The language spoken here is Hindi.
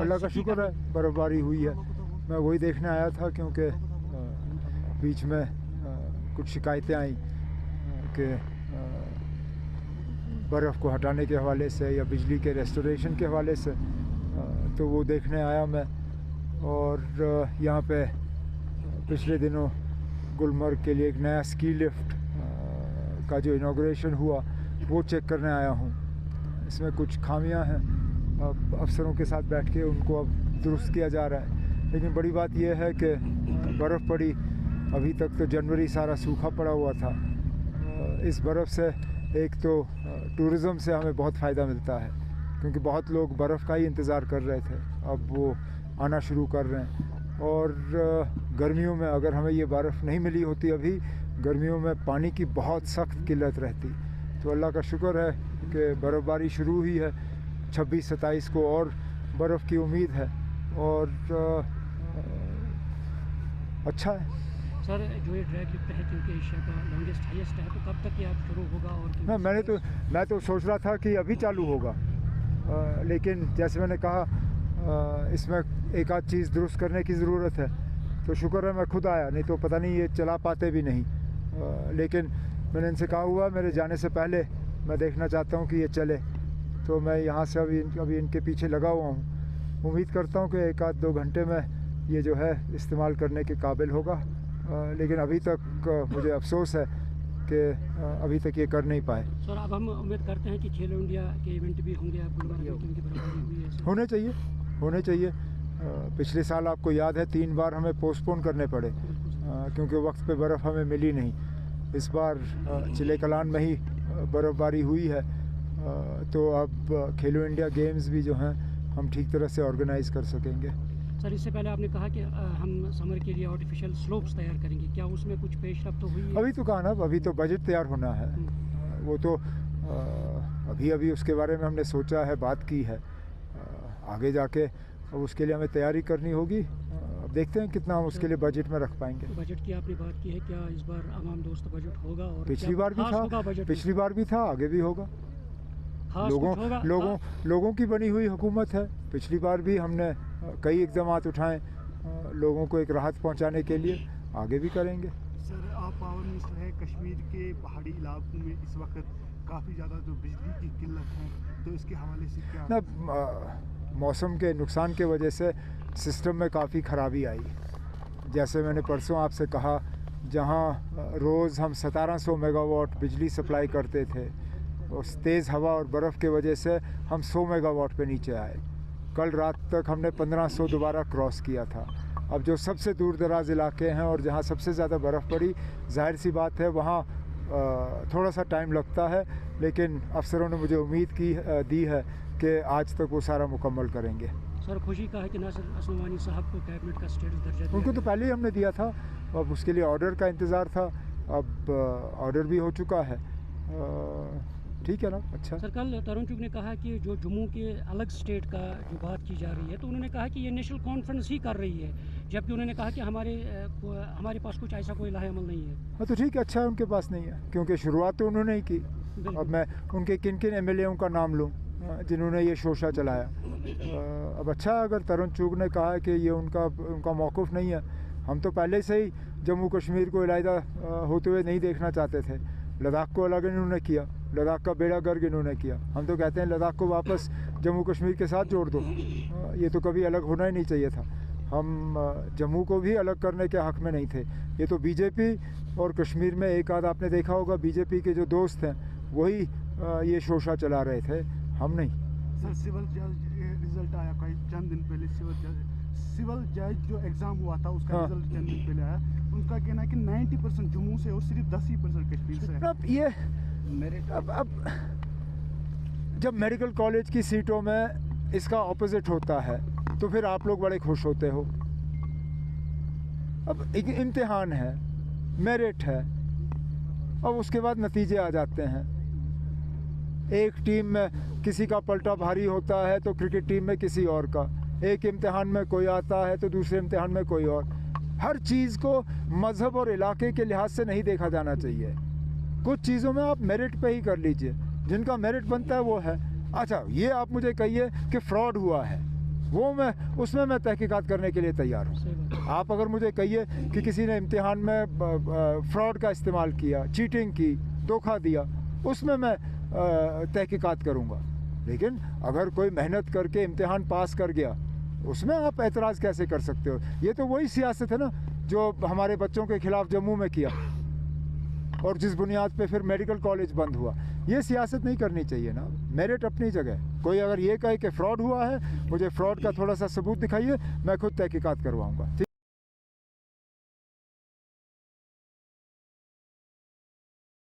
अल्लाह का शुक्र है बर्फ़बारी हुई है। मैं वही देखने आया था क्योंकि बीच में कुछ शिकायतें आई कि बर्फ़ को हटाने के हवाले से या बिजली के रेस्टोरेशन के हवाले से, तो वो देखने आया मैं। और यहाँ पे पिछले दिनों गुलमर्ग के लिए एक नया स्की लिफ्ट का जो इनॉग्रेशन हुआ वो चेक करने आया हूँ। इसमें कुछ खामियां हैं, अब अफसरों के साथ बैठ के उनको अब दुरुस्त किया जा रहा है। लेकिन बड़ी बात यह है कि बर्फ़ पड़ी, अभी तक तो जनवरी सारा सूखा पड़ा हुआ था। इस बर्फ़ से एक तो टूरिज़म से हमें बहुत फ़ायदा मिलता है क्योंकि बहुत लोग बर्फ़ का ही इंतज़ार कर रहे थे, अब वो आना शुरू कर रहे हैं। और गर्मियों में अगर हमें ये बर्फ़ नहीं मिली होती, अभी गर्मियों में पानी की बहुत सख्त किल्लत रहती। तो अल्लाह का शुक्र है कि बर्फ़बारी शुरू हुई है। 26-27 को और बर्फ़ की उम्मीद है और अच्छा है। सर जो ये ड्रैग लिफ्ट है क्योंकि एशिया का लॉन्गेस्ट हाईएस्ट है, तो कब तक ये आप शुरू होगा? और ना मैं तो सोच रहा था कि अभी चालू होगा, लेकिन जैसे मैंने कहा इसमें एक आध चीज़ दुरुस्त करने की ज़रूरत है। तो शुक्र है मैं खुद आया, नहीं तो पता नहीं ये चला पाते भी नहीं। लेकिन मैंने इनसे कहा हुआ मेरे जाने से पहले मैं देखना चाहता हूँ कि ये चले, तो मैं यहाँ से अभी इनके पीछे लगा हुआ हूँ। उम्मीद करता हूँ कि 1-2 घंटे में ये जो है इस्तेमाल करने के काबिल होगा। लेकिन अभी तक मुझे अफसोस है कि अभी तक ये कर नहीं पाए। सर अब हम उम्मीद करते हैं कि खेलो इंडिया के इवेंट भी होंगे अब गुलमर्ग में, क्योंकि बर्फबारी हुई है। होने चाहिए। पिछले साल आपको याद है 3 बार हमें पोस्टपोन करने पड़े क्योंकि वक्त पे बर्फ़ हमें मिली नहीं। इस बार चिले कलान में ही बर्फ़बारी हुई है, तो अब खेलो इंडिया गेम्स भी जो हैं हम ठीक तरह से ऑर्गेनाइज़ कर सकेंगे। सर इससे पहले आपने कहा कि हम समर के लिए आर्टिफिशियल स्लोप्स तैयार करेंगे, क्या उसमें कुछ पेशरफ्त तो हुई है? अभी तो कहा ना, अभी तो बजट तैयार होना है। वो तो अभी उसके बारे में हमने सोचा है, बात की है। आगे जाके अब उसके लिए हमें तैयारी करनी होगी। अब देखते हैं कितना हम उसके लिए बजट में रख पाएंगे। तो बजट की आपने बात की है, क्या इस बार आवाम दोस्त बजट होगा? और पिछली बार भी था, आगे भी होगा। लोगों की बनी हुई हुकूमत है। पिछली बार भी हमने कई इक़दामात उठाए लोगों को एक राहत पहुंचाने के लिए, आगे भी करेंगे। सर आप पावर मिनिस्टर है, कश्मीर के पहाड़ी इलाकों में इस वक्त काफ़ी ज़्यादा जो बिजली की किल्लत है, तो इसके हवाले से क्या ना मौसम के नुकसान के वजह से सिस्टम में काफ़ी ख़राबी आई। जैसे मैंने परसों आपसे कहा, जहां रोज़ हम 1700 मेगावाट बिजली सप्लाई करते थे, उस तेज़ हवा और बर्फ़ के वजह से हम 100 मेगावाट पे नीचे आए। कल रात तक हमने 1500 दोबारा क्रॉस किया था। अब जो सबसे दूर दराज इलाके हैं और जहाँ सबसे ज़्यादा बर्फ़ पड़ी, जाहिर सी बात है वहाँ थोड़ा सा टाइम लगता है, लेकिन अफसरों ने मुझे उम्मीद दी है कि आज तक वो सारा मुकम्मल करेंगे। सर खुशी का है कि नासिर असलमानी साहब को कैबिनेट का स्टेटस दर्जा दिया। उनको तो पहले ही हमने दिया था, अब उसके लिए ऑर्डर का इंतज़ार था। अब ऑर्डर भी हो चुका है, ठीक है ना। अच्छा सर कल तरुण चुग ने कहा कि जो जम्मू के अलग स्टेट का जो बात की जा रही है, तो उन्होंने कहा कि ये नेशनल कॉन्फ्रेंस ही कर रही है, जबकि उन्होंने कहा कि हमारे पास कुछ ऐसा कोई लाहेअमल नहीं है। हाँ तो ठीक है, अच्छा है उनके पास नहीं है, क्योंकि शुरुआत तो उन्होंने ही की। अब मैं उनके किन किन MLA का नाम लूँ जिन्होंने ये शोशा चलाया। अब अच्छा है अगर तरुण चुग ने कहा है कि ये उनका मौक़िफ़ नहीं है। हम तो पहले से ही जम्मू कश्मीर को इलाहिदा होते हुए नहीं देखना चाहते थे। लद्दाख को अलग इन्होंने किया, लद्दाख का बेड़ा गर्क इन्होंने किया। हम तो कहते हैं लद्दाख को वापस जम्मू कश्मीर के साथ जोड़ दो, ये तो कभी अलग होना ही नहीं चाहिए था। हम जम्मू को भी अलग करने के हक़ में नहीं थे। ये तो बीजेपी और कश्मीर में एक आध आपने देखा होगा, बीजेपी के जो दोस्त हैं वही ये शोशा चला रहे थे, हम नहीं। सर सिविल जज रिजल्ट आया कई चंद दिन पहले, सिविल जज जो एग्ज़ाम हुआ था उसका रिजल्ट चंद दिन पहले आया। उनका कहना है कि 90% जम्मू से और सिर्फ 10 ही % कश्मीर से है। अब ये अब जब मेडिकल कॉलेज की सीटों में इसका ऑपोजिट होता है तो फिर आप लोग बड़े खुश होते हो। अब एक इम्तिहान है, मेरिट है, अब उसके बाद नतीजे आ जाते हैं। एक टीम में किसी का पलटा भारी होता है तो क्रिकेट टीम में किसी और का, एक इम्तिहान में कोई आता है तो दूसरे इम्तिहान में कोई और। हर चीज़ को मज़हब और इलाके के लिहाज से नहीं देखा जाना चाहिए। कुछ चीज़ों में आप मेरिट पे ही कर लीजिए, जिनका मेरिट बनता है वो है। अच्छा ये आप मुझे कहिए कि फ्रॉड हुआ है, वो मैं उसमें मैं तहकीकात करने के लिए तैयार हूँ। सही बात है। आप अगर मुझे कहिए कि किसी ने इम्तिहान में फ्रॉड का इस्तेमाल किया, चीटिंग की, धोखा दिया, उसमें मैं तहकीकात करूँगा। लेकिन अगर कोई मेहनत करके इम्तिहान पास कर गया, उसमें आप एतराज़ कैसे कर सकते हो? ये तो वही सियासत है ना जो हमारे बच्चों के खिलाफ जम्मू में किया, और जिस बुनियाद पे फिर मेडिकल कॉलेज बंद हुआ। ये सियासत नहीं करनी चाहिए ना। मेरिट अपनी जगह। कोई अगर ये कहे कि फ़्रॉड हुआ है, मुझे फ़्रॉड का थोड़ा सा सबूत दिखाइए, मैं खुद तहकीकात करवाऊँगा।